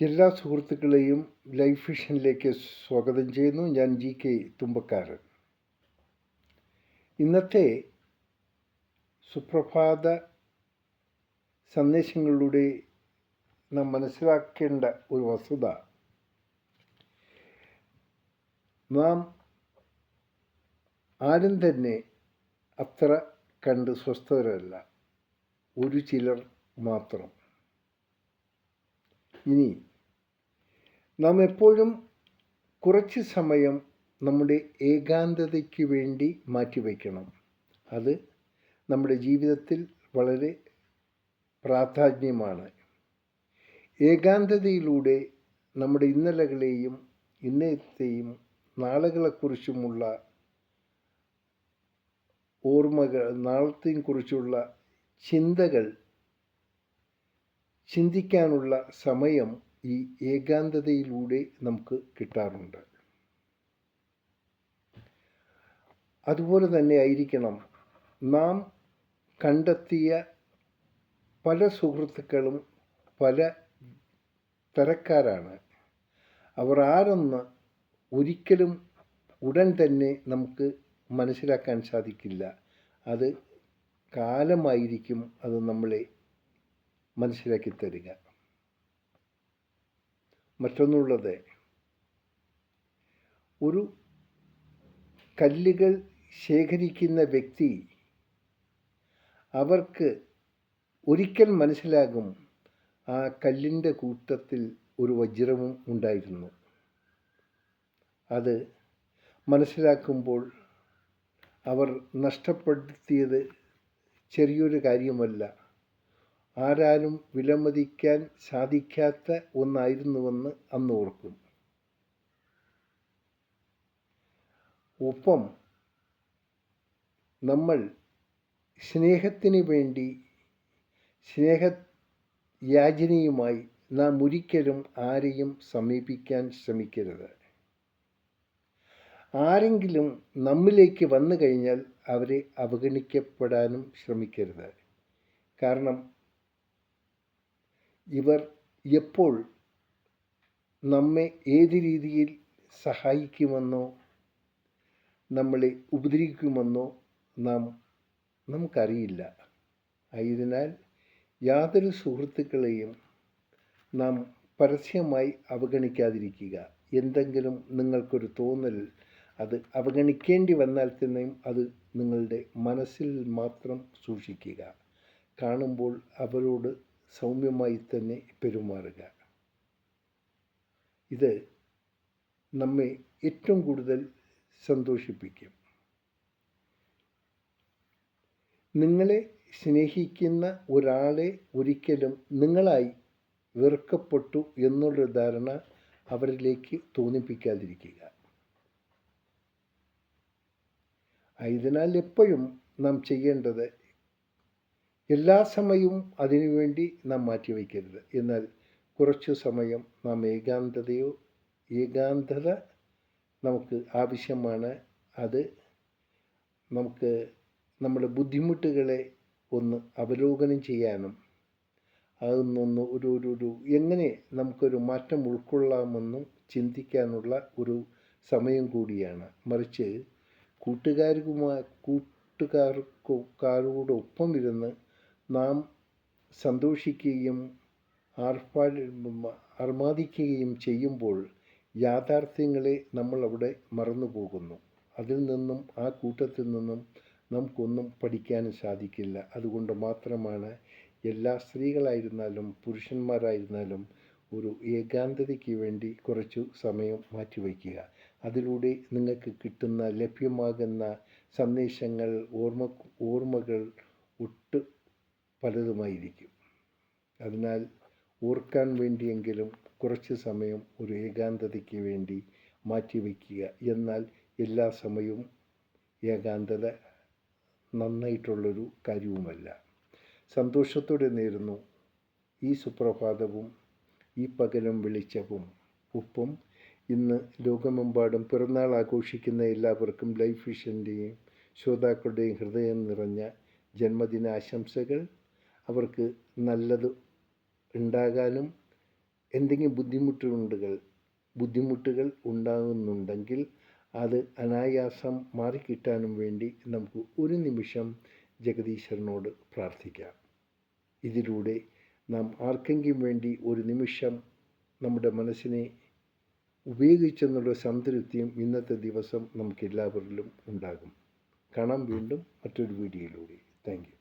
എല്ലാ സുഹൃത്തുക്കളെയും ലൈഫ് വിഷനിലേക്ക് സ്വാഗതം ചെയ്യുന്നു. ഞാൻ GK തുമ്പക്കാരൻ. ഇന്നത്തെ സുപ്രഭാത സന്ദേശങ്ങളിലൂടെ നാം മനസ്സിലാക്കേണ്ട ഒരു വസ്തുത, നാം ആരും തന്നെ അത്ര കണ്ട് സ്വസ്ഥരല്ല, ഒരു ചിലർ മാത്രം. ഇനി നാം എപ്പോഴും കുറച്ച് സമയം നമ്മുടെ ഏകാന്തതയ്ക്ക് വേണ്ടി മാറ്റിവെക്കണം. അത് നമ്മുടെ ജീവിതത്തിൽ വളരെ പ്രാധാന്യമാണ്. ഏകാന്തതയിലൂടെ നമ്മുടെ ഇന്നലകളെയും ഇന്നത്തെയും നാളുകളെക്കുറിച്ചുമുള്ള ഓർമ്മകൾ, നാളത്തെയും കുറിച്ചുള്ള ചിന്തകൾ ചിന്തിക്കാനുള്ള സമയം ഈ ഏകാന്തതയിലൂടെ നമുക്ക് കിട്ടാറുണ്ട്. അതുപോലെ തന്നെ ആയിരിക്കണം നാം കണ്ടെത്തിയ പല സുഹൃത്തുക്കളും പല തരക്കാരാണ്. അവർ ആരെന്ന് ഒരിക്കലും ഉടൻ തന്നെ നമുക്ക് മനസ്സിലാക്കാൻ സാധിക്കില്ല. അത് കാലമായിരിക്കും അത് നമ്മളെ മനസ്സിലാക്കി തരിക. മറ്റൊന്നുള്ളത്, ഒരു കല്ലുകൾ ശേഖരിക്കുന്ന വ്യക്തി, അവർക്ക് ഒരിക്കൽ മനസ്സിലാകും ആ കല്ലിൻ്റെ കൂട്ടത്തിൽ ഒരു വജ്രവും ഉണ്ടായിരുന്നു. അത് മനസ്സിലാക്കുമ്പോൾ അവർ നഷ്ടപ്പെടുത്തിയത് ചെറിയൊരു കാര്യമല്ല, ആരാലും വിലമതിക്കാൻ സാധിക്കാത്ത ഒന്നായിരുന്നുവെന്ന് അന്ന് ഓർക്കും. ഒപ്പം നമ്മൾ സ്നേഹത്തിന് വേണ്ടി, സ്നേഹയാചനയുമായി നാം ഒരിക്കലും ആരെയും സമീപിക്കാൻ ശ്രമിക്കരുത്. ആരെങ്കിലും നമ്മിലേക്ക് വന്നു കഴിഞ്ഞാൽ അവരെ അവഗണിക്കപ്പെടാനും ശ്രമിക്കരുത്. കാരണം ഇവർ എപ്പോൾ നമ്മെ ഏത് രീതിയിൽ സഹായിക്കുമെന്നോ നമ്മളെ ഉപദ്രവിക്കുമെന്നോ നമുക്കറിയില്ല. ആയതിനാൽ യാതൊരു സുഹൃത്തുക്കളെയും നാം പരസ്യമായി അവഗണിക്കാതിരിക്കുക. എന്തെങ്കിലും നിങ്ങൾക്കൊരു തോന്നൽ അത് അവഗണിക്കേണ്ടി വന്നാൽ തന്നെയും അത് നിങ്ങളുടെ മനസ്സിൽ മാത്രം സൂക്ഷിക്കുക. കാണുമ്പോൾ അവരോട് സൗമ്യമായി തന്നെ പെരുമാറുക. ഇത് നമ്മെ ഏറ്റവും കൂടുതൽ സന്തോഷിപ്പിക്കും. നിങ്ങളെ സ്നേഹിക്കുന്ന ഒരാളെ ഒരിക്കലും നിങ്ങളായി വെറുക്കപ്പെട്ടു എന്നുള്ളൊരു ധാരണ അവരിലേക്ക് തോന്നിപ്പിക്കാതിരിക്കുക. ആയതിനാൽ എപ്പോഴും നാം ചെയ്യേണ്ടത്, എല്ലാ സമയവും അതിനുവേണ്ടി നാം മാറ്റിവെക്കരുത്. എന്നാൽ കുറച്ചു സമയം നാം ഏകാന്തത നമുക്ക് ആവശ്യമാണ്. അത് നമുക്ക് നമ്മുടെ ബുദ്ധിമുട്ടുകളെ ഒന്ന് അവലോകനം ചെയ്യാനും അതൊന്നൊന്ന് ഒരു എങ്ങനെ നമുക്കൊരു മാറ്റം ഉൾക്കൊള്ളാമെന്നും ചിന്തിക്കാനുള്ള ഒരു സമയം കൂടിയാണ്. മറിച്ച് കൂട്ടുകാരോടൊപ്പം ഇരുന്ന് നാം സന്തോഷിക്കുകയും ആർമാദിക്കുകയും ചെയ്യുമ്പോൾ യാഥാർത്ഥ്യങ്ങളെ നമ്മൾ അവിടെ മറന്നു പോകുന്നു. അതിൽ നിന്നും, ആ കൂട്ടത്തിൽ നിന്നും നമുക്കൊന്നും പഠിക്കാനും സാധിക്കില്ല. അതുകൊണ്ട് മാത്രമാണ് എല്ലാ സ്ത്രീകളായിരുന്നാലും പുരുഷന്മാരായിരുന്നാലും ഒരു ഏകാന്തതയ്ക്ക് വേണ്ടി കുറച്ചു സമയം മാറ്റിവയ്ക്കുക. അതിലൂടെ നിങ്ങൾക്ക് കിട്ടുന്ന, ലഭ്യമാകുന്ന സന്ദേശങ്ങൾ, ഓർമ്മകൾ ഒട്ട് പലതുമായിരിക്കും. അതിനാൽ ഓർക്കാൻ വേണ്ടിയെങ്കിലും കുറച്ച് സമയം ഒരു ഏകാന്തതയ്ക്ക് വേണ്ടി മാറ്റിവെക്കുക. എന്നാൽ എല്ലാ സമയവും ഏകാന്തത നന്നായിട്ടുള്ളൊരു കാര്യവുമല്ല. സന്തോഷത്തോടെ നേരുന്നു ഈ സുപ്രഭാതവും ഈ പകലും വെളിച്ചവും. ഒപ്പം ഇന്ന് ലോകമെമ്പാടും പിറന്നാൾ ആഘോഷിക്കുന്ന എല്ലാവർക്കും ലൈഫ് വിഷൻ്റെയും ശ്രോതാക്കളുടെയും ഹൃദയം നിറഞ്ഞ ജന്മദിനാശംസകൾ. അവർക്ക് നല്ലത് ഉണ്ടാകാനും എന്തെങ്കിലും ബുദ്ധിമുട്ടുകൾ ഉണ്ടാകുന്നുണ്ടെങ്കിൽ അത് അനായാസം മാറിക്കിട്ടാനും വേണ്ടി നമുക്ക് ഒരു നിമിഷം ജഗദീശ്വരനോട് പ്രാർത്ഥിക്കാം. ഇതിലൂടെ നാം ആർക്കെങ്കിലും വേണ്ടി ഒരു നിമിഷം നമ്മുടെ മനസ്സിനെ ഉപയോഗിച്ചെന്നുള്ള സംതൃപ്തിയും ഇന്നത്തെ ദിവസം നമുക്കെല്ലാവരിലും ഉണ്ടാകും. കാണാം വീണ്ടും മറ്റൊരു വീഡിയോയിലൂടെ. Thank you.